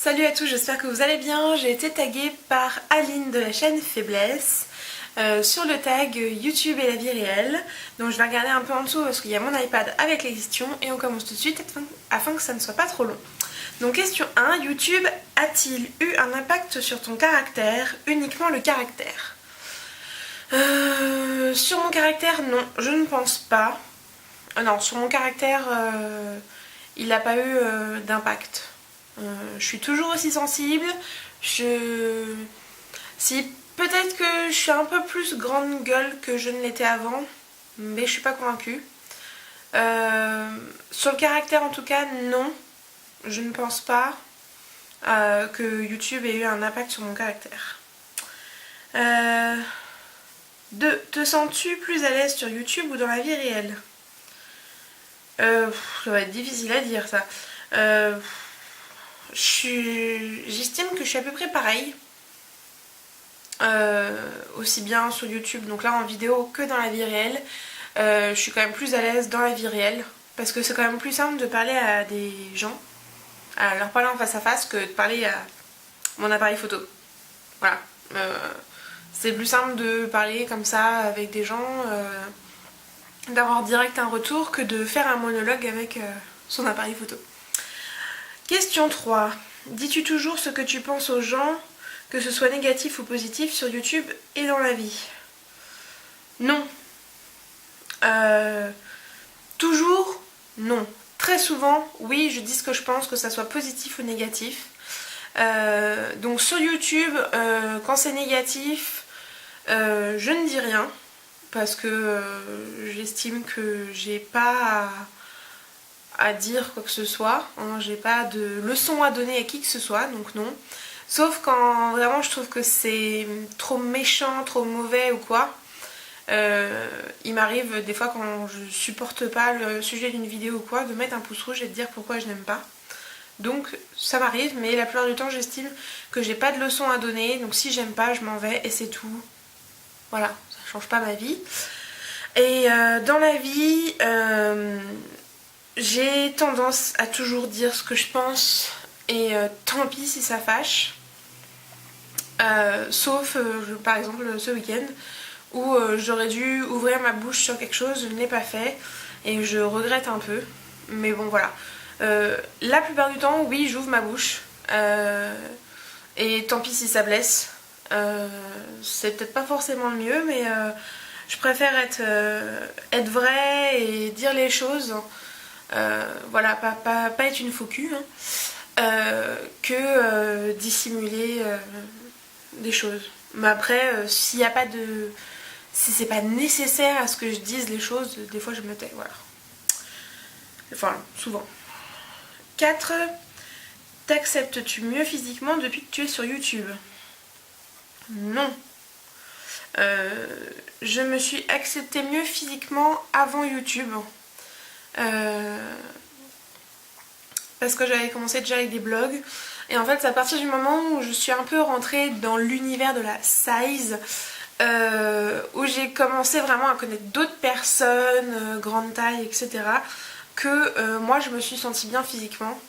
Salut à tous, j'espère que vous allez bien. J'ai été taguée par Aline de la chaîne Faiblesse sur le tag YouTube et la vie réelle. Donc je vais regarder un peu en dessous parce qu'il y a mon iPad avec les questions et on commence tout de suite afin que ça ne soit pas trop long. Donc question 1, YouTube a-t-il eu un impact sur ton caractère, uniquement le caractère? Sur mon caractère, non, je ne pense pas. Non, sur mon caractère, il n'a pas eu d'impact. Je suis toujours aussi sensible. Si peut-être que je suis un peu plus grande gueule que je ne l'étais avant, mais je suis pas convaincue. Sur le caractère en tout cas, non. Je ne pense pas que YouTube ait eu un impact sur mon caractère. 2. Te sens-tu plus à l'aise sur YouTube ou dans la vie réelle? Ça va être difficile à dire ça. J'estime que je suis à peu près pareil. Aussi bien sur YouTube, donc là en vidéo, que dans la vie réelle. Je suis quand même plus à l'aise dans la vie réelle. Parce que c'est quand même plus simple de parler à des gens, à leur parler en face à face, que de parler à mon appareil photo. Voilà. C'est plus simple de parler comme ça avec des gens, d'avoir direct un retour que de faire un monologue avec son appareil photo. Question 3. Dis-tu toujours ce que tu penses aux gens, que ce soit négatif ou positif, sur YouTube et dans la vie? Non. Toujours, non. Très souvent, oui, je dis ce que je pense, que ça soit positif ou négatif. Donc sur YouTube, quand c'est négatif, je ne dis rien, parce que j'estime que j'ai pas à dire quoi que ce soit, hein, j'ai pas de leçon à donner à qui que ce soit, donc non. Sauf quand vraiment je trouve que c'est trop méchant, trop mauvais ou quoi. Il m'arrive des fois quand je supporte pas le sujet d'une vidéo ou quoi, de mettre un pouce rouge et de dire pourquoi je n'aime pas. Donc ça m'arrive, mais la plupart du temps j'estime que j'ai pas de leçon à donner, donc si j'aime pas je m'en vais et c'est tout. Voilà, ça change pas ma vie. Et dans la vie, j'ai tendance à toujours dire ce que je pense et tant pis si ça fâche. Sauf par exemple ce week-end où j'aurais dû ouvrir ma bouche sur quelque chose, je ne l'ai pas fait et je regrette un peu. Mais bon voilà. La plupart du temps, oui, j'ouvre ma bouche et tant pis si ça blesse. C'est peut-être pas forcément le mieux, mais je préfère être vraie et dire les choses. Voilà, pas être une faux cul, hein, que dissimuler des choses. Mais après, s'il y a pas de... Si c'est pas nécessaire à ce que je dise les choses, des fois je me tais, voilà. Enfin, souvent. 4. T'acceptes-tu mieux physiquement depuis que tu es sur YouTube? Non. Je me suis acceptée mieux physiquement avant YouTube. Parce que j'avais commencé déjà avec des blogs. Et en fait, c'est à partir du moment où je suis un peu rentrée dans l'univers de la size, où j'ai commencé vraiment à connaître d'autres personnes, grande taille, etc., que moi je me suis sentie bien physiquement.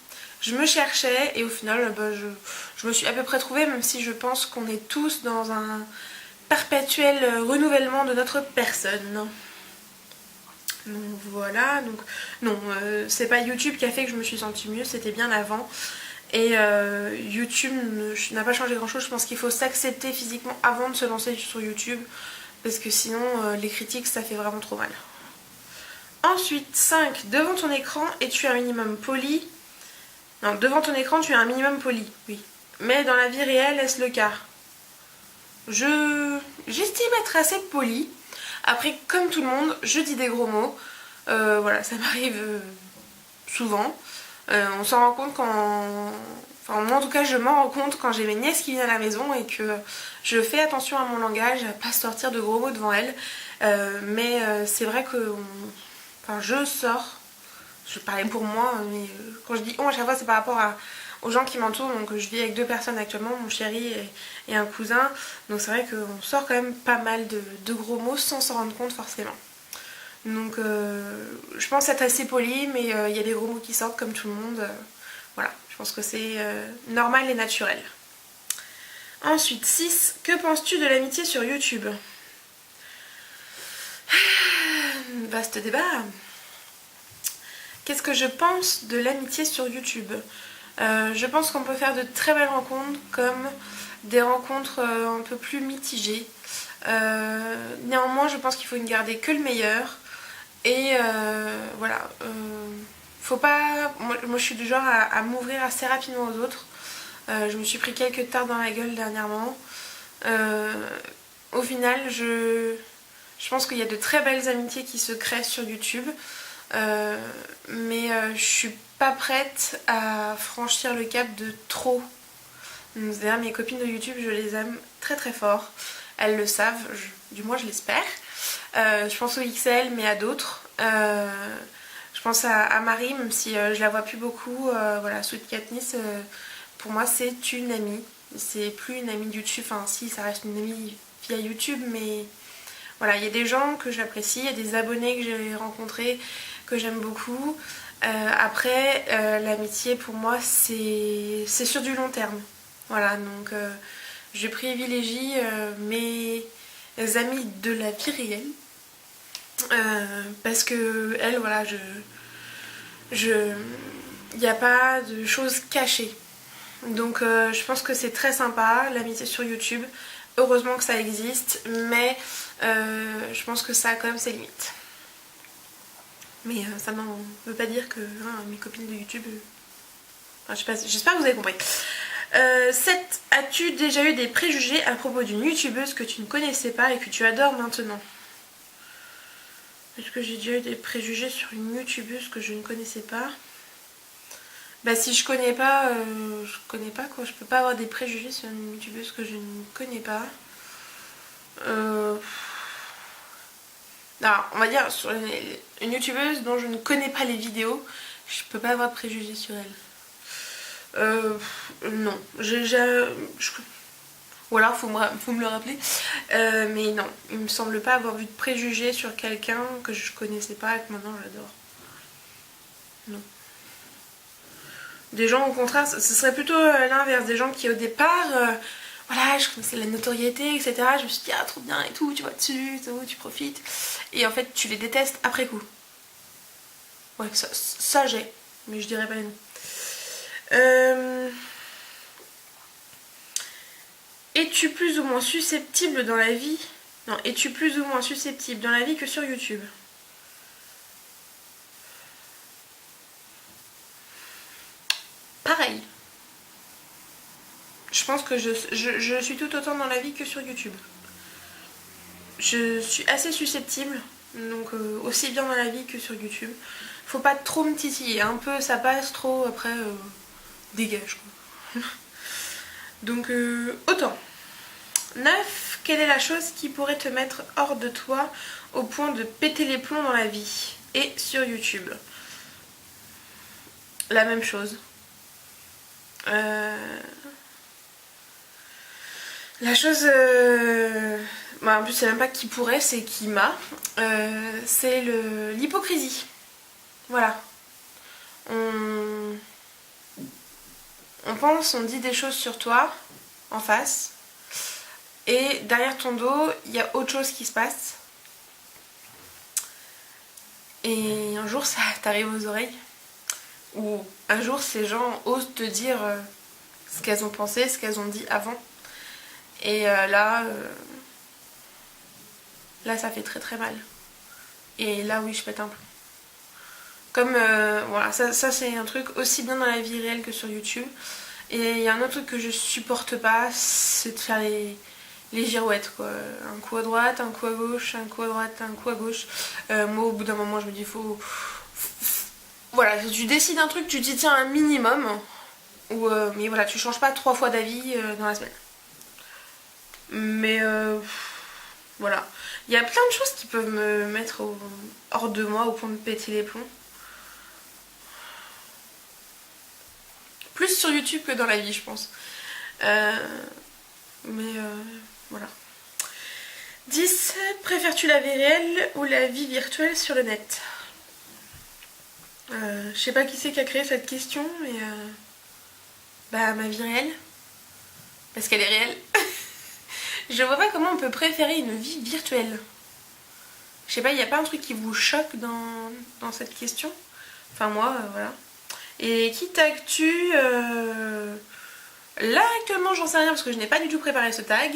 Je me cherchais et au final je me suis à peu près trouvée, même si je pense qu'on est tous dans un perpétuel renouvellement de notre personne. Donc voilà, donc non, c'est pas YouTube qui a fait que je me suis sentie mieux, c'était bien avant. Et YouTube n'a pas changé grand chose, je pense qu'il faut s'accepter physiquement avant de se lancer sur YouTube, parce que sinon les critiques ça fait vraiment trop mal. Ensuite, 5. Devant ton écran, es-tu un minimum poli? Non, devant ton écran, tu es un minimum poli, oui. Mais dans la vie réelle, est-ce le cas? J'estime être assez polie. Après, comme tout le monde, je dis des gros mots. Voilà, ça m'arrive souvent. On s'en rend compte quand... Enfin, moi en tout cas, je m'en rends compte quand j'ai mes nièces qui viennent à la maison et que je fais attention à mon langage, à pas sortir de gros mots devant elles. Mais c'est vrai que... Enfin, je sors. Je parlais pour moi, mais quand je dis on à chaque fois, c'est par rapport aux gens qui m'entourent. Donc je vis avec 2 personnes actuellement, mon chéri et un cousin. Donc c'est vrai qu'on sort quand même pas mal de gros mots sans s'en rendre compte forcément. Donc je pense être assez polie, mais il y a des gros mots qui sortent comme tout le monde. Voilà, je pense que c'est normal et naturel. Ensuite, 6. Que penses-tu de l'amitié sur YouTube? Vaste débat. Qu'est-ce que je pense de l'amitié sur YouTube? Je pense qu'on peut faire de très belles rencontres comme des rencontres un peu plus mitigées. Néanmoins, je pense qu'il faut ne garder que le meilleur. Et voilà. Faut pas. Moi, je suis du genre à m'ouvrir assez rapidement aux autres. Je me suis pris quelques tartes dans la gueule dernièrement. Au final, je pense qu'il y a de très belles amitiés qui se créent sur YouTube. Mais je suis pas prête à franchir le cap de trop. C'est-à-dire mes copines de YouTube, je les aime très très fort. Elles le savent, du moins je l'espère. Je pense au XL mais à d'autres. Je pense à Marie, même si je la vois plus beaucoup. Voilà, Sweet Katniss, pour moi c'est une amie. C'est plus une amie de YouTube, enfin si, ça reste une amie via YouTube, mais voilà, il y a des gens que j'apprécie, il y a des abonnés que j'ai rencontrés que j'aime beaucoup. Après, l'amitié pour moi c'est sur du long terme. Voilà, donc je privilégie mes amis de la vie réelle. Parce que elle, voilà, il n'y a pas de choses cachées. Donc je pense que c'est très sympa l'amitié sur YouTube. Heureusement que ça existe, mais je pense que ça a quand même ses limites. Mais ça ne veut pas dire que mes copines de YouTube... Enfin, je sais pas, j'espère que vous avez compris. 7. As-tu déjà eu des préjugés à propos d'une youtubeuse que tu ne connaissais pas et que tu adores maintenant? Est-ce que j'ai déjà eu des préjugés sur une youtubeuse que je ne connaissais pas? Bah si je connais pas, je connais pas quoi. Je peux pas avoir des préjugés sur une youtubeuse que je ne connais pas. Alors, on va dire sur une youtubeuse dont je ne connais pas les vidéos, je peux pas avoir de préjugés sur elle. Non. Ou alors faut me le rappeler. Mais non, il me semble pas avoir vu de préjugés sur quelqu'un que je connaissais pas et que maintenant j'adore. Non. Des gens au contraire, ce serait plutôt l'inverse, des gens qui au départ, voilà, je connaissais la notoriété, etc. Je me suis dit, ah trop bien et tout, tu vas dessus, tu profites. Et en fait, tu les détestes après coup. Ouais, ça j'ai, mais je dirais pas les noms. Es-tu plus ou moins susceptible dans la vie? Non, es-tu plus ou moins susceptible dans la vie que sur YouTube? Pareil. Je pense que je suis tout autant dans la vie que sur YouTube. Je suis assez susceptible, donc aussi bien dans la vie que sur YouTube. Faut pas trop me titiller, un peu ça passe, trop après dégage quoi. Donc autant. 9. Quelle est la chose qui pourrait te mettre hors de toi au point de péter les plombs dans la vie et sur YouTube? La même chose. La chose... Bah, en plus c'est même pas qui pourrait, c'est qui m'a. C'est l'hypocrisie. Voilà. On pense, on dit des choses sur toi, en face, et derrière ton dos, il y a autre chose qui se passe. Et un jour, ça t'arrive aux oreilles. Ou un jour, ces gens osent te dire ce qu'elles ont pensé, ce qu'elles ont dit avant. Et là, ça fait très très mal. Et là, oui, je pète un plomb. Comme, voilà, ça c'est un truc aussi bien dans la vie réelle que sur YouTube. Et il y a un autre truc que je supporte pas, c'est de faire les girouettes quoi. Un coup à droite, un coup à gauche, un coup à droite, un coup à gauche. Moi au bout d'un moment je me dis voilà, tu décides un truc, tu t'y tiens un minimum. Mais voilà, tu changes pas 3 fois d'avis dans la semaine. Mais voilà. Il y a plein de choses qui peuvent me mettre hors de moi au point de péter les plombs. Plus sur YouTube que dans la vie je pense. Voilà. 10. Préfères-tu la vie réelle ou la vie virtuelle sur le net? Je sais pas qui c'est qui a créé cette question, mais Bah ma vie réelle. Parce qu'elle est réelle. Je vois pas comment on peut préférer une vie virtuelle. Je sais pas, il n'y a pas un truc qui vous choque dans cette question? Enfin moi, voilà. Et qui tag-tu Là actuellement j'en sais rien parce que je n'ai pas du tout préparé ce tag,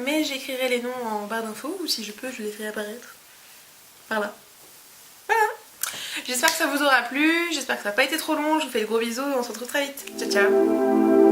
mais j'écrirai les noms en barre d'infos ou si je peux je les ferai apparaître par là. Voilà. J'espère que ça vous aura plu, j'espère que ça n'a pas été trop long, je vous fais de gros bisous et on se retrouve très vite. Ciao ciao.